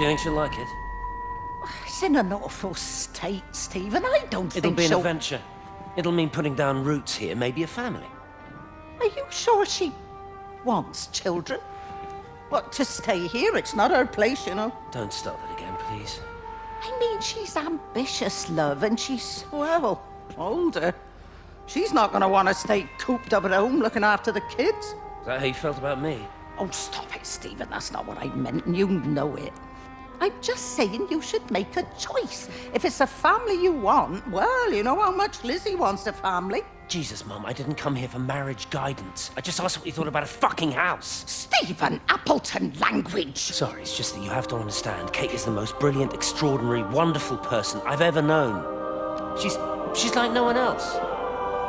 Do you think she'll like it? She's in an awful state, Stephen. I don't think It'll be an she'll... adventure. It'll mean putting down roots here, maybe a family. Are you sure she wants children? What, to stay here? It's not her place, you know. Don't start that again, please. I mean, she's ambitious, love, and she's, well, older. She's not going to want to stay cooped up at home looking after the kids. Is that how you felt about me? Oh, stop it, Stephen. That's not what I meant, and you know it. I'm just saying you should make a choice. If it's a family you want, well, you know how much Lizzie wants a family. Jesus, Mum, I didn't come here for marriage guidance. I just asked what you thought about a fucking house. Stephen Appleton language. Sorry, it's just that you have to understand. Kate is the most brilliant, extraordinary, wonderful person I've ever known. She's like no one else.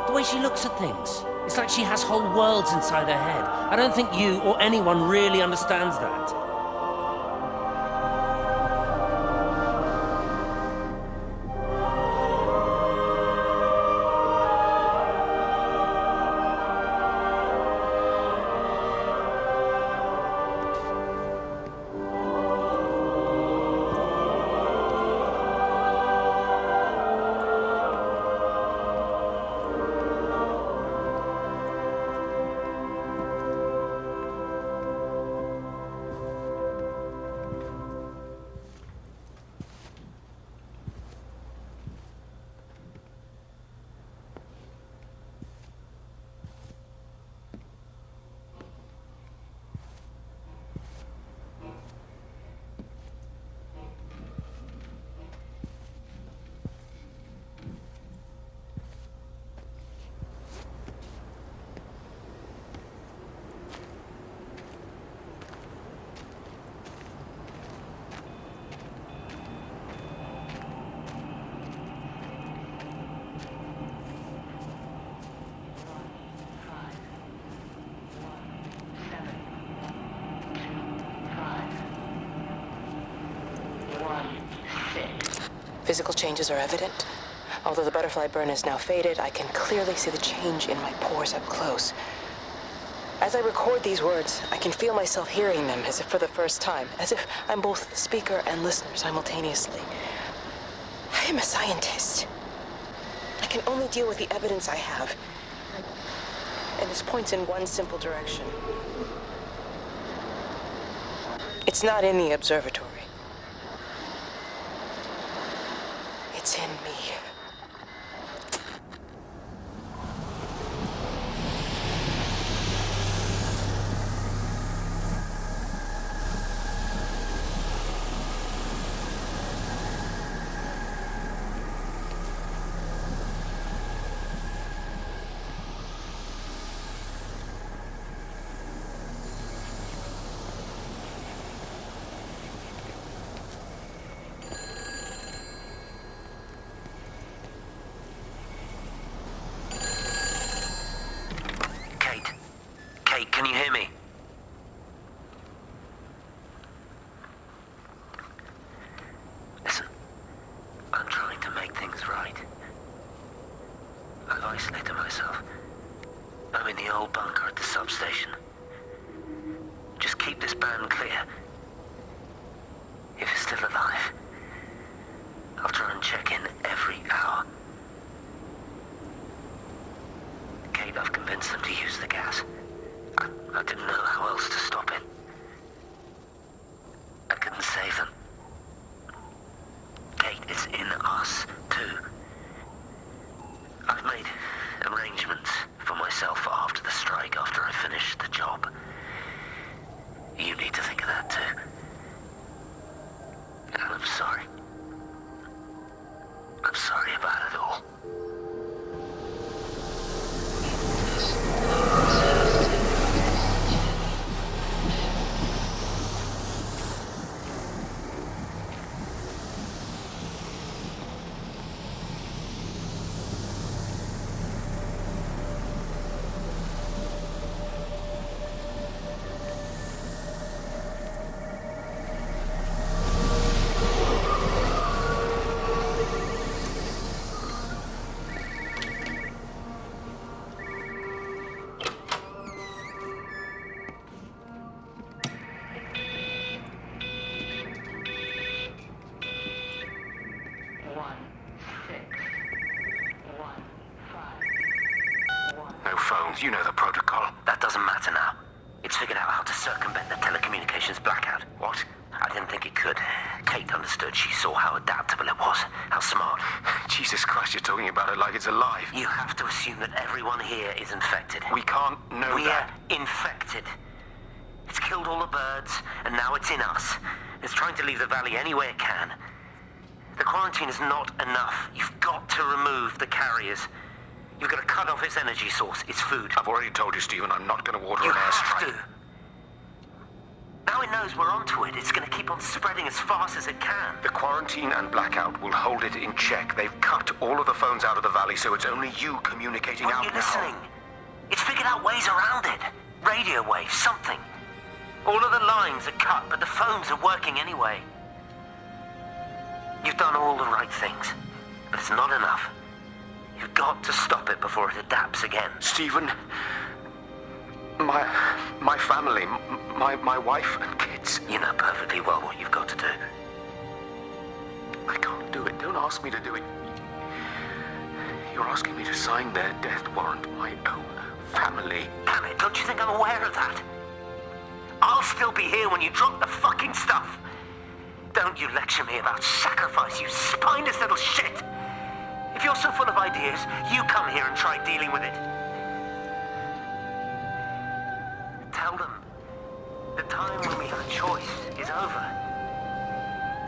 The way she looks at things. It's like she has whole worlds inside her head. I don't think you or anyone really understands that. Physical changes are evident. Although the butterfly burn is now faded, I can clearly see the change in my pores up close. As I record these words, I can feel myself hearing them as if for the first time, as if I'm both speaker and listener simultaneously. I am a scientist. I can only deal with the evidence I have. And this points in one simple direction. It's not in the observatory. It's in me. Kate, can you hear me? Listen, I'm trying to make things right. I've isolated myself. I'm in the old bunker at the substation. Just keep this band clear. If it's still alive, I'll try and check in every hour. Kate, I've convinced them to use the gas. I didn't know how else to stop it. I couldn't save them. Kate, it's in us, too. I've made arrangements for myself after the strike, after I finish the job. You need to think of that, too. And I'm sorry. I'm sorry about it all. No phones, you know the protocol. That doesn't matter now. It's figured out how to circumvent the telecommunications blackout. What? I didn't think it could. Kate understood. She saw how adaptable it was, how smart. Jesus Christ, you're talking about it like it's alive. You have to assume that everyone here is infected. We can't know that. We're infected. It's killed all the birds, and now it's in us. It's trying to leave the valley any way it can. The quarantine is not enough. You've got to remove the carriers. You've got to cut off its energy source, its food. I've already told you, Stephen, I'm not going to order You an have airstrike. to. Now it knows we're onto it. It's going to keep on spreading as fast as it can. The quarantine and blackout will hold it in check. They've cut all of the phones out of the valley, so it's only you communicating Aren't out you now. listening? It's figured out ways around it. Radio waves, something. All of the lines are cut, but the phones are working anyway. You've done all the right things, but it's not enough. You've got to stop it before it adapts again. Stephen, my family, my wife and kids. You know perfectly well what you've got to do. I can't do it. Don't ask me to do it. You're asking me to sign their death warrant, my own family. Damn it, don't you think I'm aware of that? I'll still be here when you drop the fucking stuff. Don't you lecture me about sacrifice, you spineless little shit. If you're so full of ideas, you come here and try dealing with it. Tell them the time when we have a choice is over.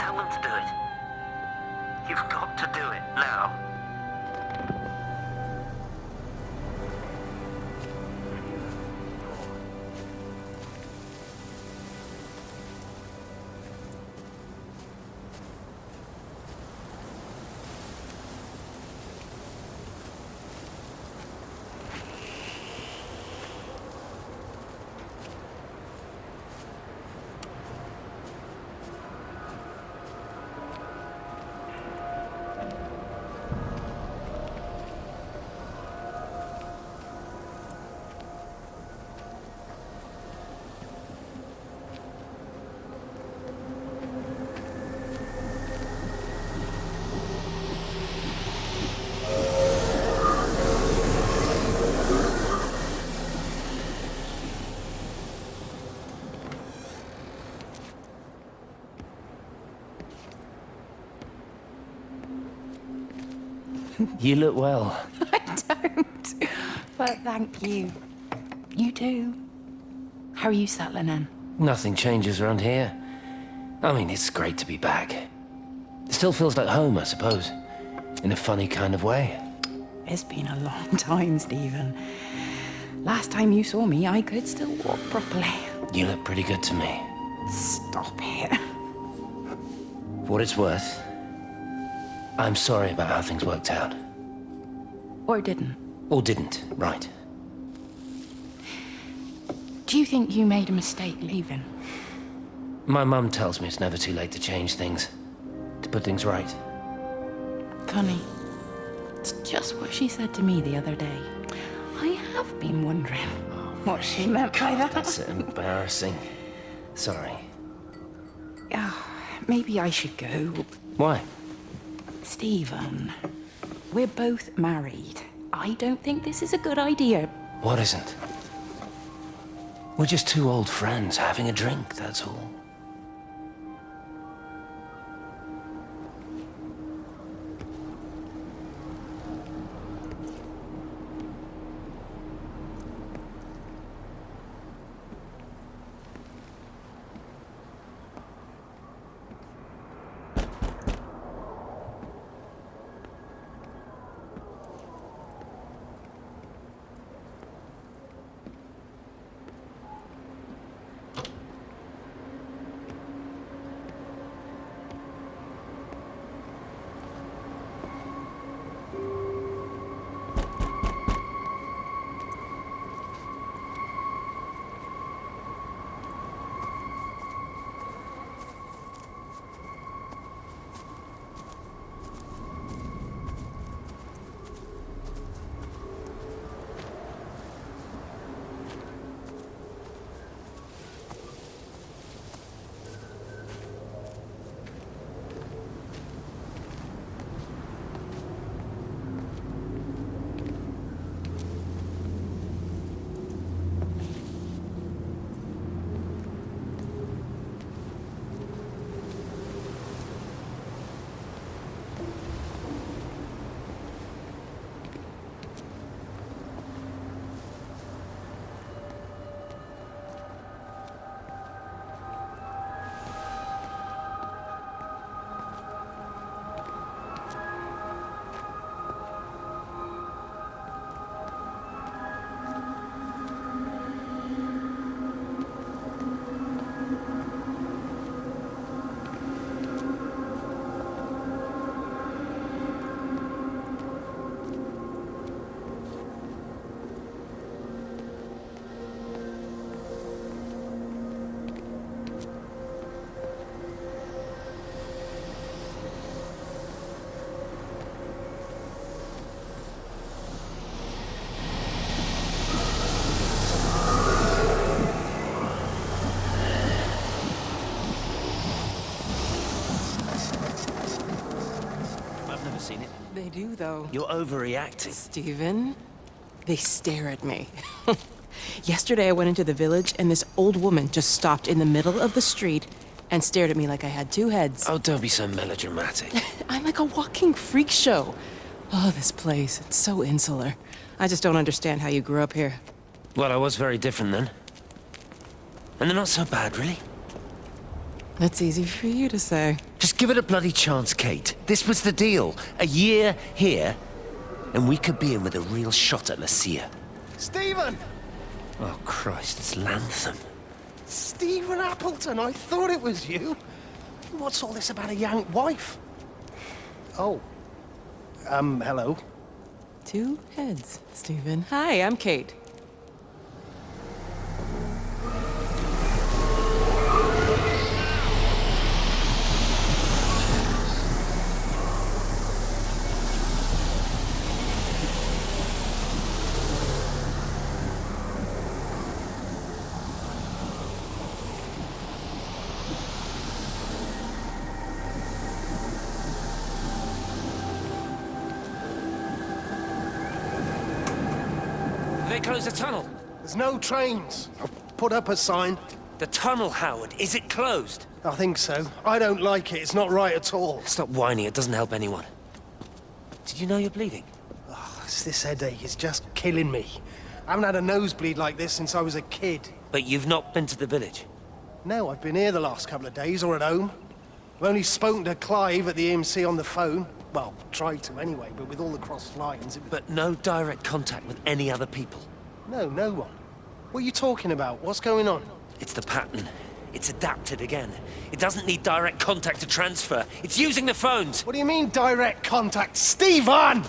Tell them to do it. You've got to do it now. You look well. I don't. But thank you. You do. How are you settling in? Nothing changes around here. I mean, it's great to be back. It still feels like home, I suppose. In a funny kind of way. It's been a long time, Stephen. Last time you saw me, I could still walk properly. You look pretty good to me. Stop it. For what it's worth, I'm sorry about how things worked out. Or didn't. Or didn't, right. Do you think you made a mistake leaving? My mum tells me it's never too late to change things. To put things right. Funny. It's just what she said to me the other day. I have been wondering what she meant by that. That's embarrassing. Sorry. Maybe I should go. Why? Stephen, we're both married. I don't think this is a good idea. What isn't? We're just two old friends having a drink, that's all. They do, though. You're overreacting. Stephen, they stare at me. Yesterday I went into the village and this old woman just stopped in the middle of the street and stared at me like I had two heads. Oh, don't be so melodramatic. I'm like a walking freak show. Oh, this place, it's so insular. I just don't understand how you grew up here. Well, I was very different then. And they're not so bad, really. That's easy for you to say. Just give it a bloody chance, Kate. This was the deal. A year here, and we could be in with a real shot at Lucia. Stephen! Oh, Christ, it's Lantham. Stephen Appleton, I thought it was you. What's all this about a young wife? Oh. Hello. Two heads, Stephen. Hi, I'm Kate. They closed the tunnel. There's no trains. I've put up a sign. The tunnel, Howard. Is it closed? I think so. I don't like it. It's not right at all. Stop whining. It doesn't help anyone. Did you know you're bleeding? Oh, this headache is just killing me. I haven't had a nosebleed like this since I was a kid. But you've not been to the village? No, I've been here the last couple of days, or at home. I've only spoken to Clive at the EMC on the phone. Well, tried to anyway, but with all the crossed lines... But no direct contact with any other people? No, no one. What are you talking about? What's going on? It's the pattern. It's adapted again. It doesn't need direct contact to transfer. It's using the phones. What do you mean, direct contact? Stephen!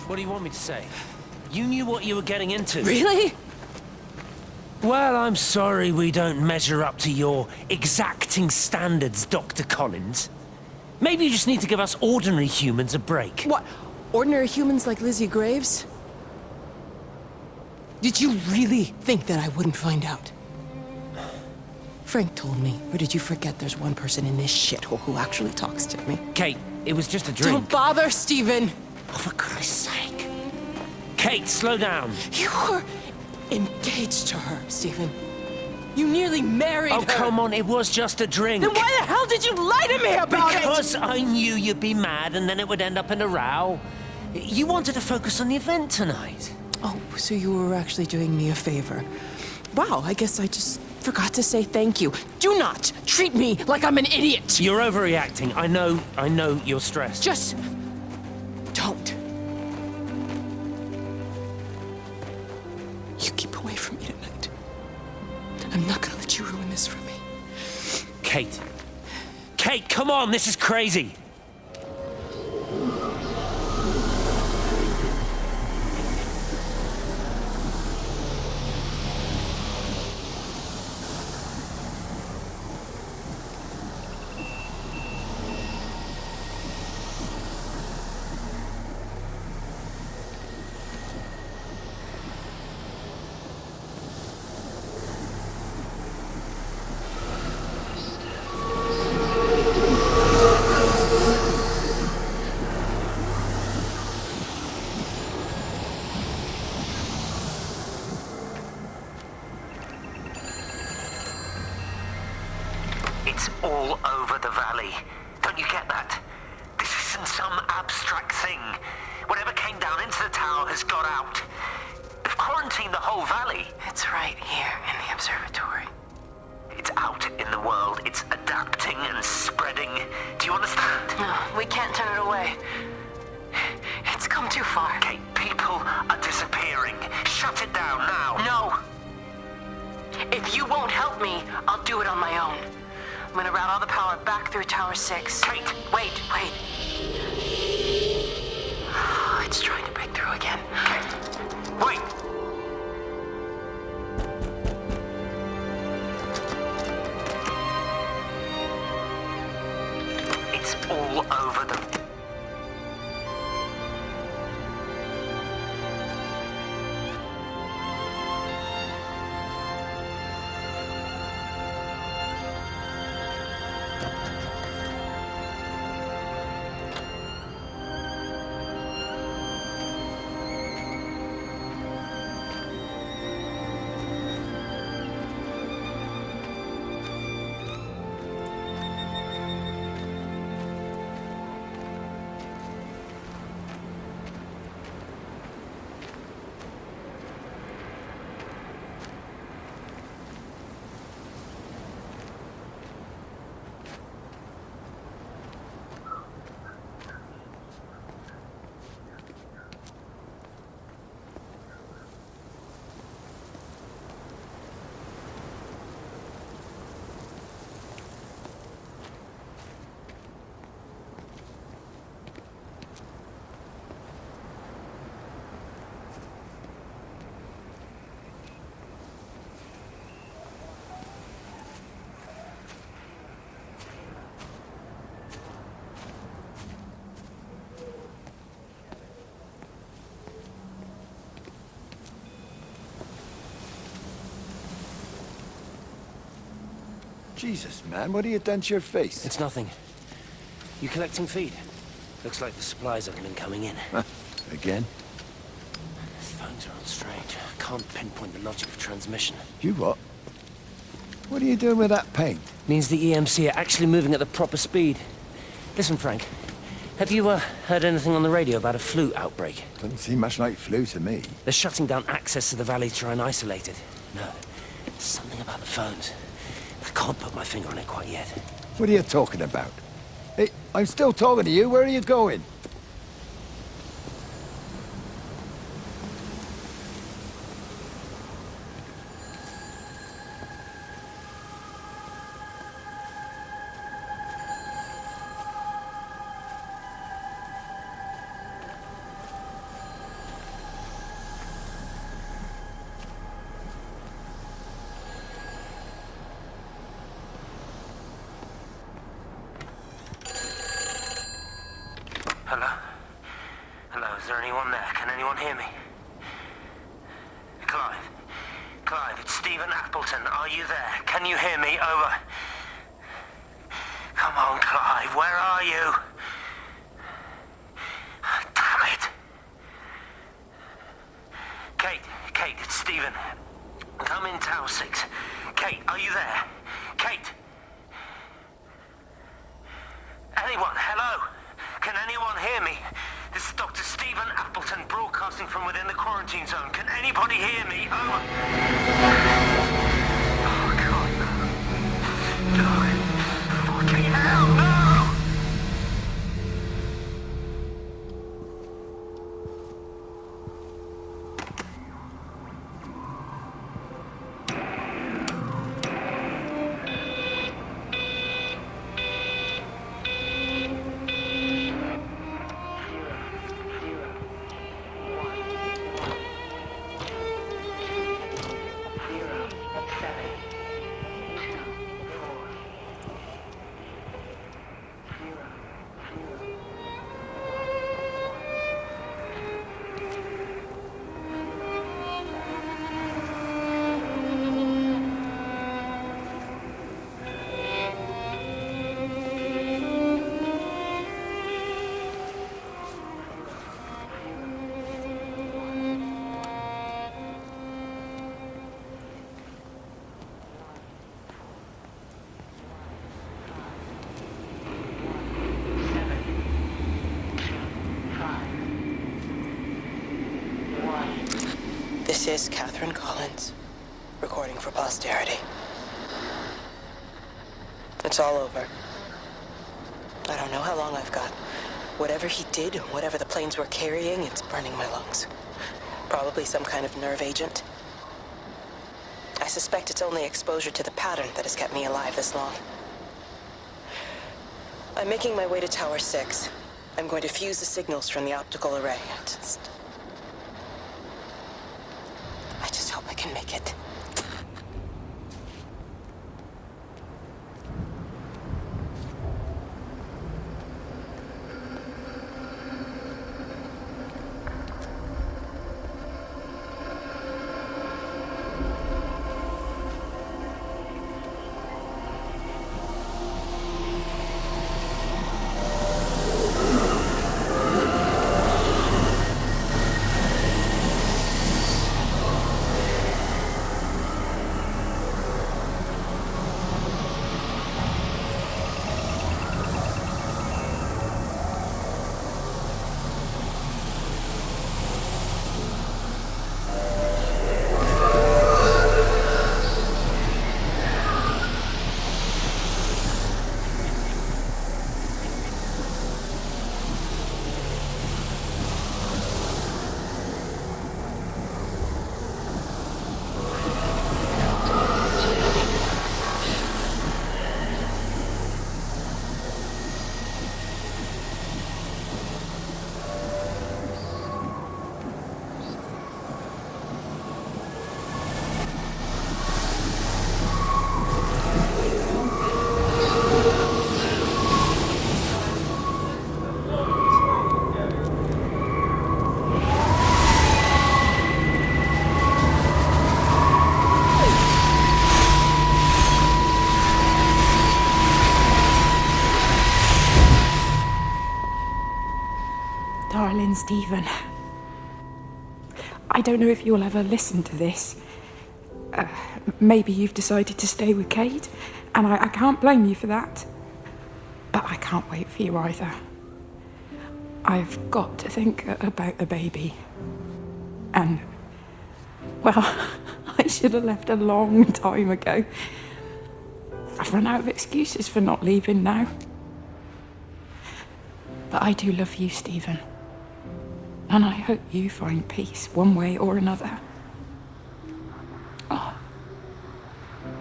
What do you want me to say? You knew what you were getting into. Really? Well, I'm sorry we don't measure up to your exacting standards, Dr. Collins. Maybe you just need to give us ordinary humans a break. What? Ordinary humans like Lizzie Graves? Did you really think that I wouldn't find out? Frank told me, or did you forget there's one person in this shithole who actually talks to me? Kate, it was just a drink. Don't bother, Stephen! Oh, for Christ's sake. Kate, slow down. You were engaged to her, Stephen. You nearly married her. Oh, come on, it was just a drink. Then why the hell did you lie to me about it? Because I knew you'd be mad and then it would end up in a row. You wanted to focus on the event tonight. Oh, so you were actually doing me a favor. Wow, I guess I just forgot to say thank you. Do not treat me like I'm an idiot. You're overreacting. I know you're stressed. Just don't. You keep away from me tonight. I'm not gonna let you ruin this for me. Kate. Kate, come on, this is crazy. It's all over the valley. Don't you get that? This isn't some abstract thing. Whatever came down into the tower has got out. They've quarantined the whole valley. It's right here in the observatory. It's out in the world. It's adapting and spreading. Do you understand? No, we can't turn it away. It's come too far. Kate, people are disappearing. Shut it down now. No! If you won't help me, I'll do it on my own. I'm gonna route all the power back through Tower 6. Kate! Wait. It's trying to break through again. Kate! Wait! It's all over the... Jesus, man, what have you done to your face? It's nothing. You collecting feed? Looks like the supplies haven't been coming in. Again? Phones are on strange. Can't pinpoint the logic of transmission. You what? What are you doing with that paint? Means the EMC are actually moving at the proper speed. Listen, Frank. Have you heard anything on the radio about a flu outbreak? Doesn't seem much like flu to me. They're shutting down access to the valley to try and isolate it. No, something about the phones. I can't put my finger on it quite yet. What are you talking about? Hey, I'm still talking to you. Where are you going? Hello? Hello, is there anyone there? Can anyone hear me? Clive? Clive, it's Stephen Appleton. Are you there? Can you hear me? Over. Come on, Clive, where are you? Damn it! Kate, it's Stephen. Come in Tower 6. Kate, are you there? Kate! Anyone? Hello? Can anyone hear me? This is Dr. Stephen Appleton broadcasting from within the quarantine zone. Can anybody hear me? Oh, God, no. No. Fucking hell, no! This is Catherine Collins, recording for posterity. It's all over. I don't know how long I've got. Whatever he did, whatever the planes were carrying, it's burning my lungs. Probably some kind of nerve agent. I suspect it's only exposure to the pattern that has kept me alive this long. I'm making my way to Tower 6. I'm going to fuse the signals from the optical array. I just hope I can make it. Darling Stephen, I don't know if you'll ever listen to this. Maybe you've decided to stay with Kate, and I can't blame you for that. But I can't wait for you either. I've got to think about the baby. And, well, I should have left a long time ago. I've run out of excuses for not leaving now. But I do love you, Stephen. And I hope you find peace one way or another. Oh,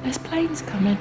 there's planes coming.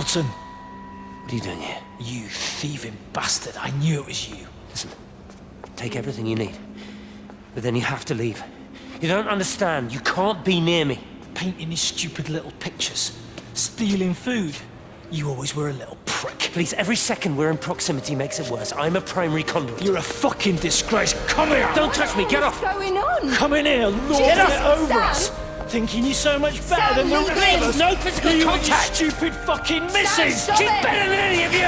Appleton! What are you doing here? You thieving bastard, I knew it was you. Listen, take everything you need. But then you have to leave. You don't understand. You can't be near me. Painting these stupid little pictures. Stealing food. You always were a little prick. Please, every second we're in proximity makes it worse. I'm a primary conduit. You're a fucking disgrace. Come here! Don't touch me, get off! What's going on? Come in here, lord Jesus, it over Sam! us! Thinking you're so much better Sam, than the leave rest him! of us. No physical You and your contact! stupid fucking missus! stop She's it! better than any of you!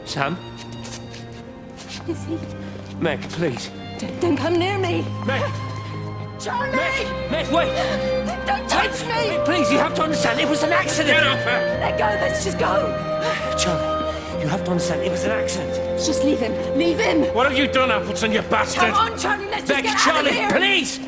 Sam? Is he? Meg, please. Don't come near me! Meg! Charlie! Meg, wait! Don't touch me! Please, you have to understand, it was an accident! Get off her! Let go, let's just go! Charlie, you have to understand, it was an accident. Just leave him, leave him! What have you done, Appleton, you bastard? Come on, Charlie, let's just Meg, get Charlie, out of here! please!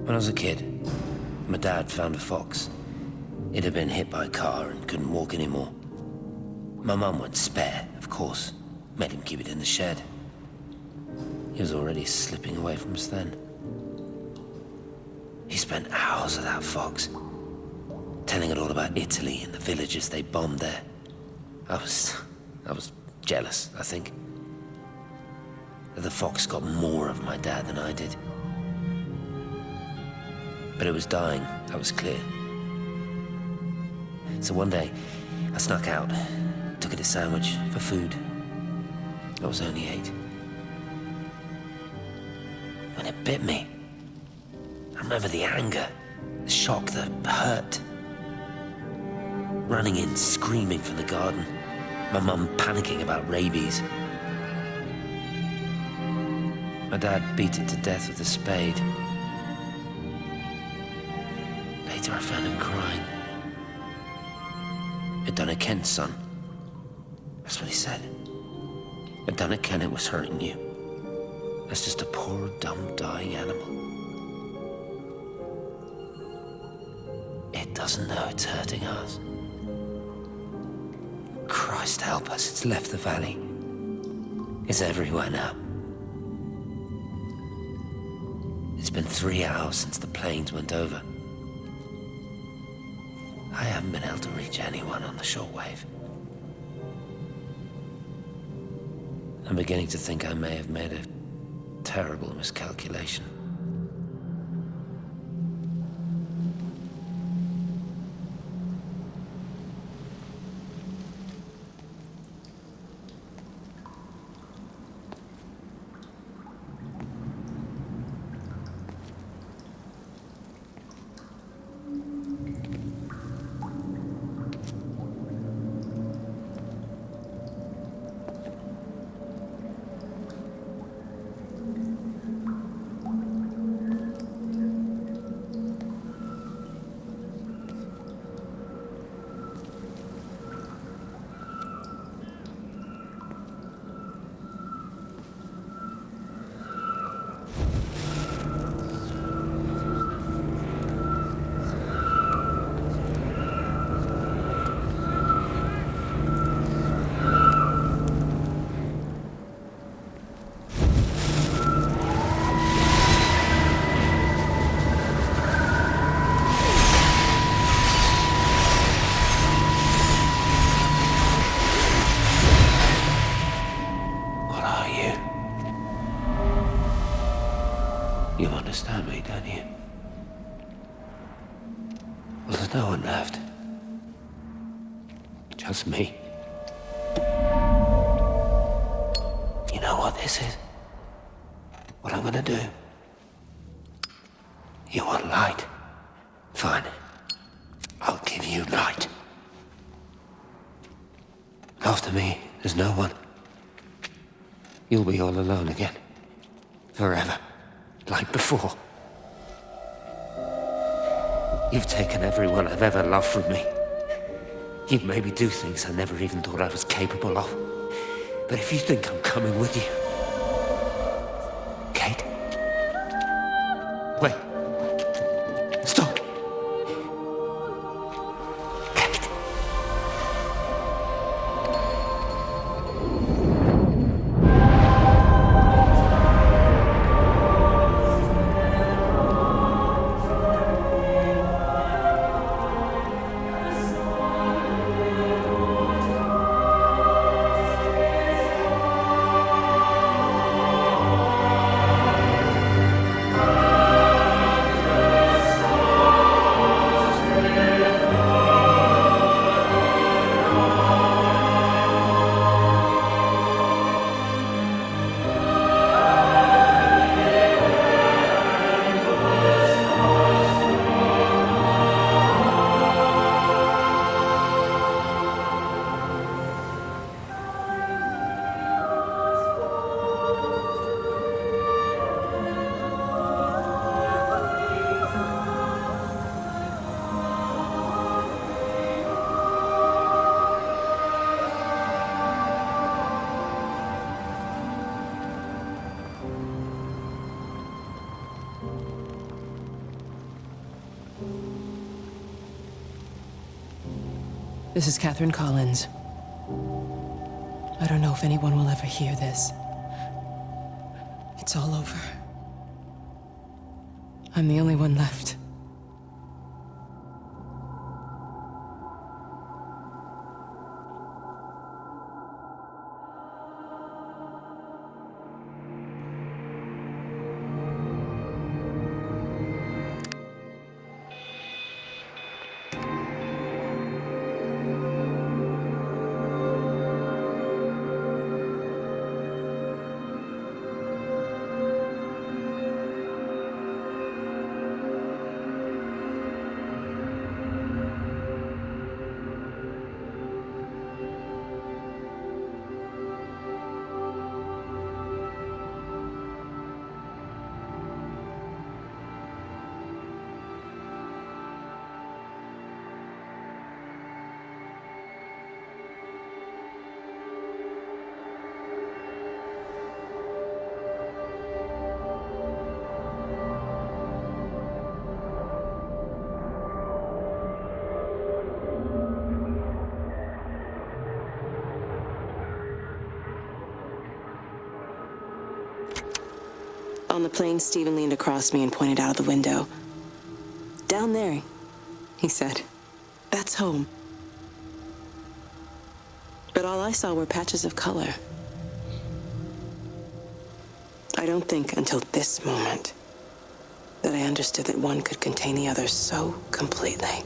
When I was a kid, my dad found a fox. It had been hit by a car and couldn't walk anymore. My mum went spare, of course. Made him keep it in the shed. He was already slipping away from us then. He spent hours with that fox, telling it all about Italy and the villages they bombed there. I was jealous, I think. That the fox got more of my dad than I did. But it was dying, that was clear. So one day, I snuck out, took it a sandwich for food. I was only 8. When it bit me, I remember the anger, the shock, the hurt. Running in, screaming from the garden. My mum panicking about rabies. My dad beat it to death with a spade. Later I found him crying. I'd done it, Kent's son. That's what he said. I'd done it, Ken, it was hurting you. That's just a poor, dumb, dying animal. It doesn't know it's hurting us. Christ help us, it's left the valley. It's everywhere now. It's been 3 hours since the planes went over. I haven't been able to reach anyone on the shortwave. I'm beginning to think I may have made a terrible miscalculation. You understand me, don't you? Well, there's no one left. Just me. You know what this is? What I'm gonna do? You want light? Fine. I'll give you light. After me, there's no one. You'll be all alone again. Forever. Like before. You've taken everyone I've ever loved from me. You've made me do things I never even thought I was capable of. But if you think I'm coming with you... Kate? Wait. Stop. Kate. This is Catherine Collins. I don't know if anyone will ever hear this. It's all over. I'm the only one left. On the plane, Stephen leaned across me and pointed out of the window. "Down there," he said. "That's home." But all I saw were patches of color. I don't think until this moment that I understood that one could contain the other so completely.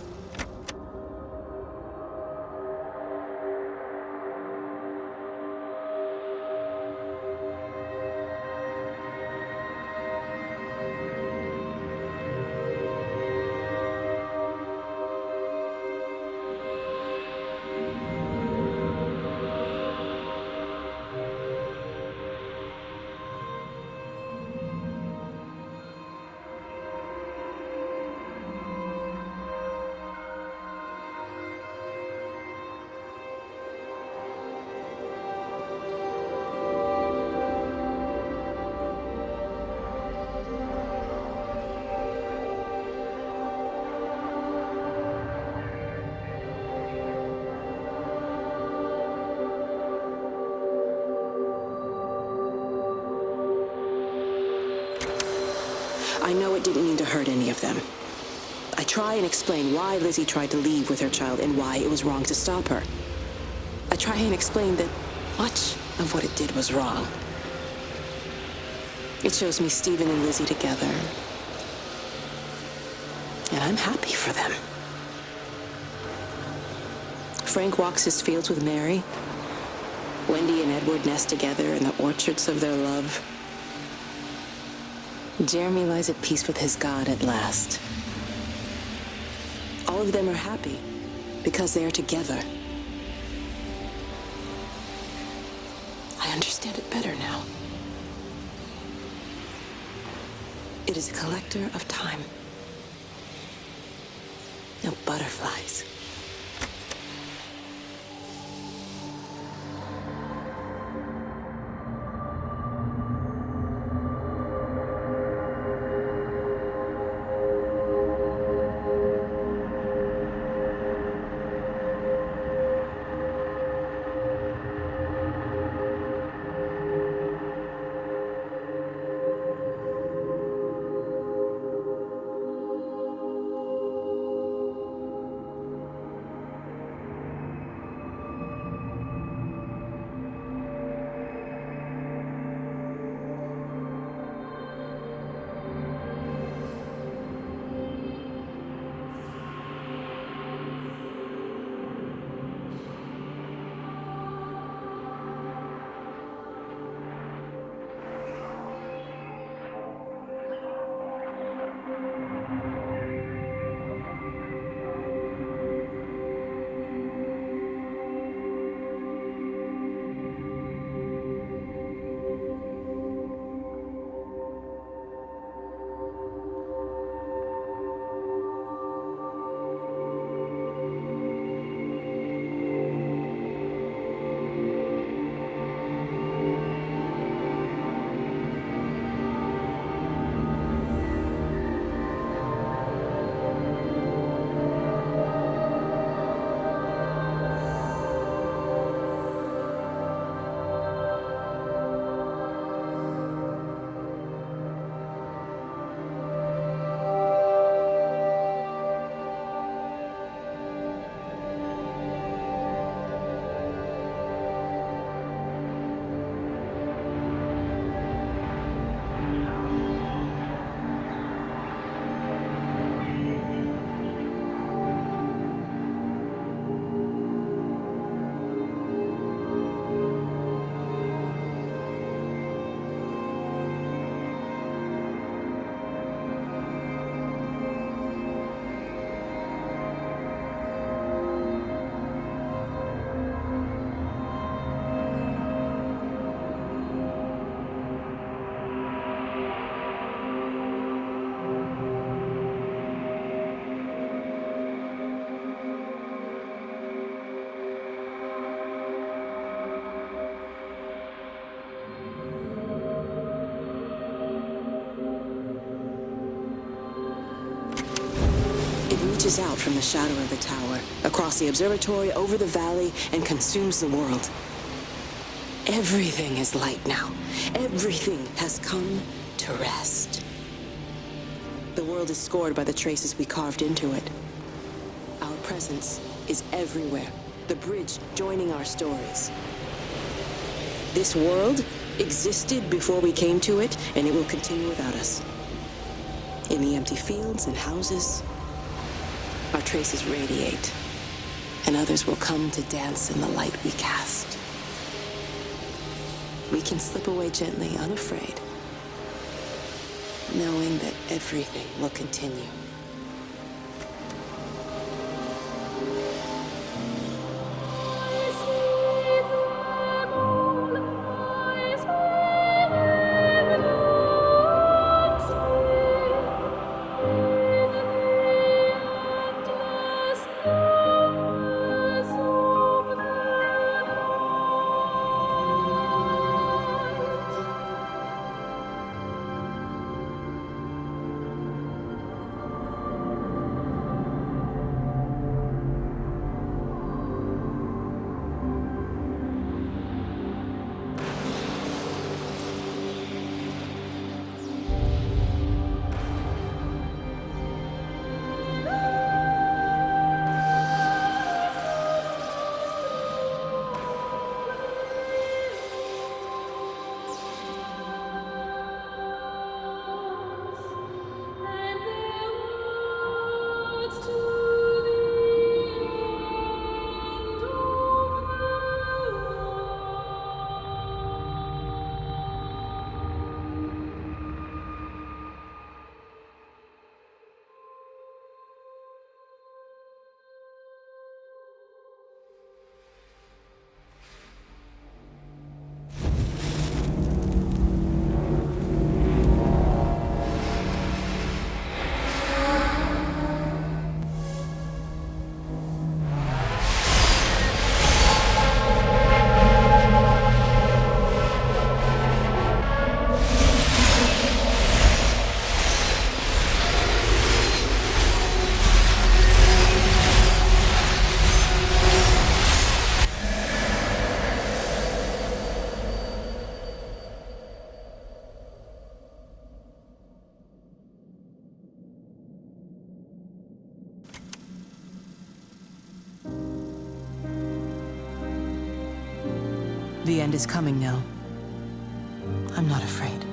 I know it didn't mean to hurt any of them. I try and explain why Lizzie tried to leave with her child and why it was wrong to stop her. I try and explain that much of what it did was wrong. It shows me Stephen and Lizzie together. And I'm happy for them. Frank walks his fields with Mary. Wendy and Edward nest together in the orchards of their love. Jeremy lies at peace with his God at last. All of them are happy because they are together. I understand it better now. It is a collector of time. No butterflies. Reaches out from the shadow of the tower, across the observatory, over the valley, and consumes the world. Everything is light now. Everything has come to rest. The world is scored by the traces we carved into it. Our presence is everywhere, the bridge joining our stories. This world existed before we came to it, and it will continue without us. In the empty fields and houses, our traces radiate, and others will come to dance in the light we cast. We can slip away gently, unafraid, knowing that everything will continue. The end is coming now. I'm not afraid.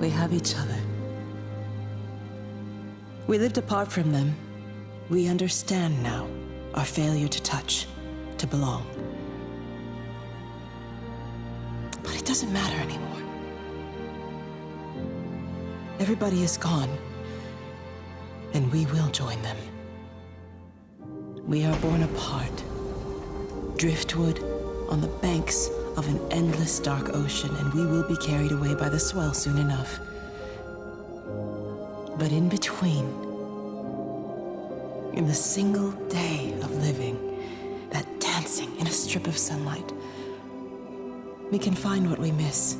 We have each other. We lived apart from them. We understand now our failure to touch, to belong. But it doesn't matter anymore. Everybody is gone, and we will join them. We are born apart, driftwood on the banks of an endless dark ocean, and we will be carried away by the swell soon enough. But in between, in the single day of living, that dancing in a strip of sunlight, we can find what we miss.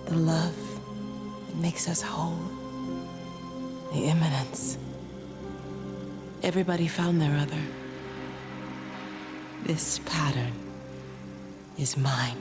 The love that makes us whole. The imminence. Everybody found their other. This pattern is mine.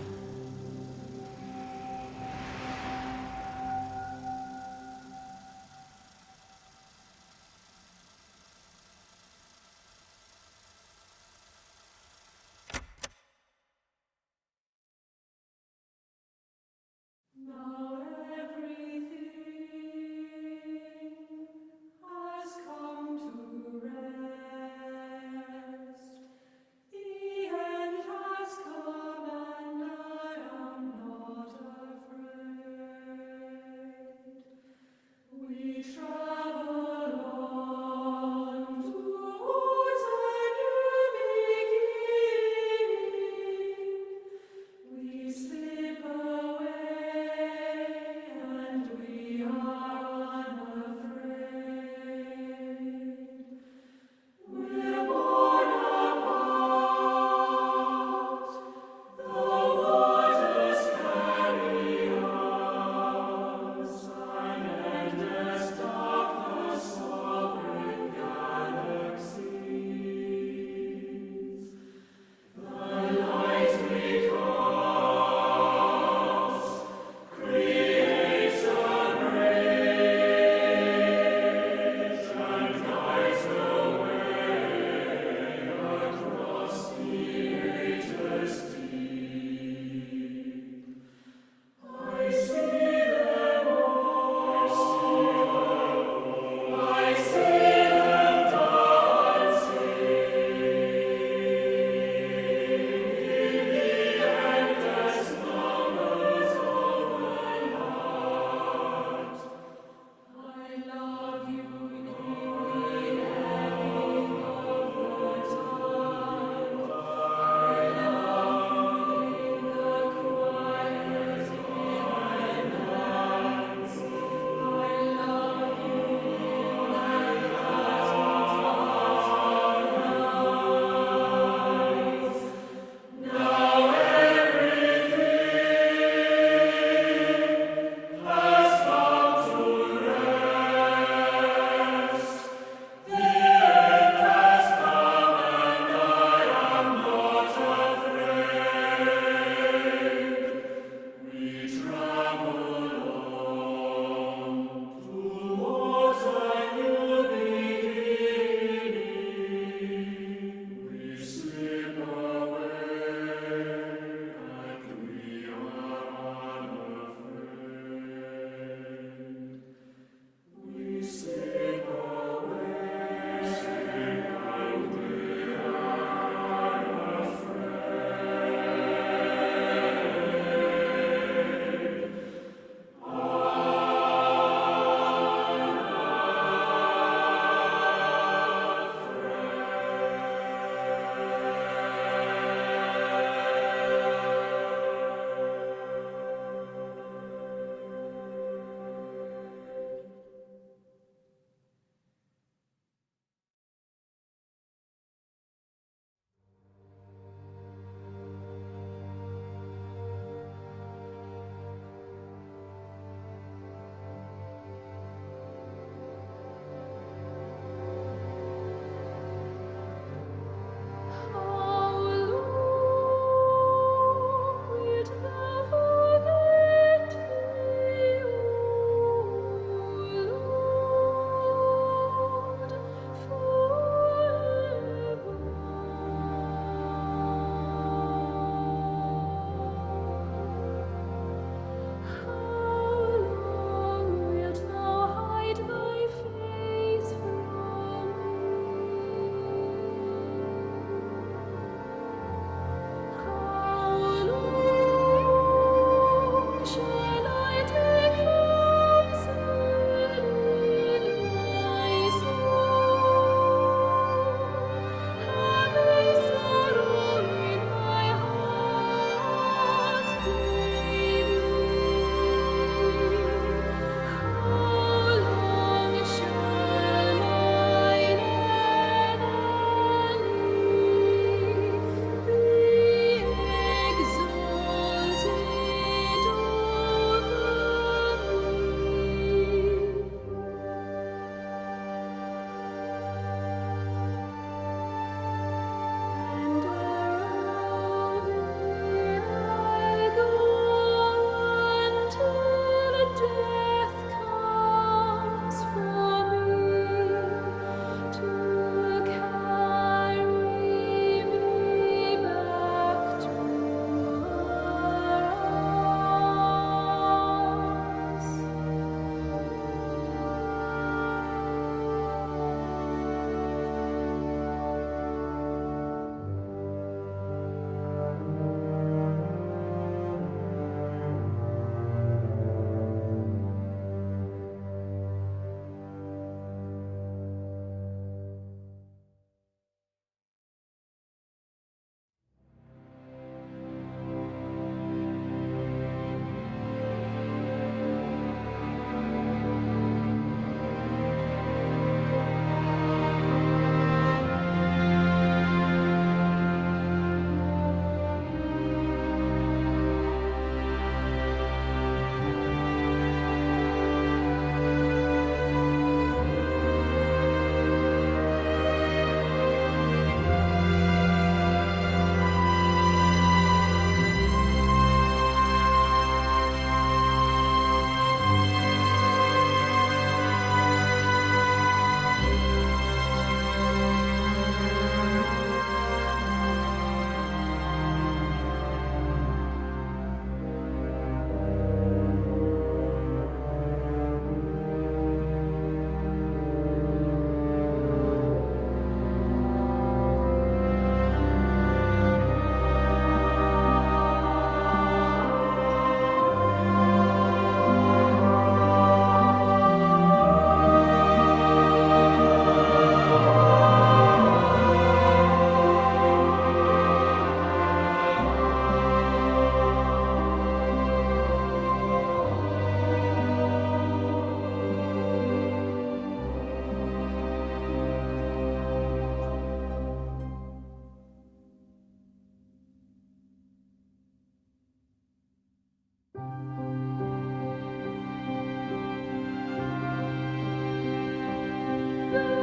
Bye.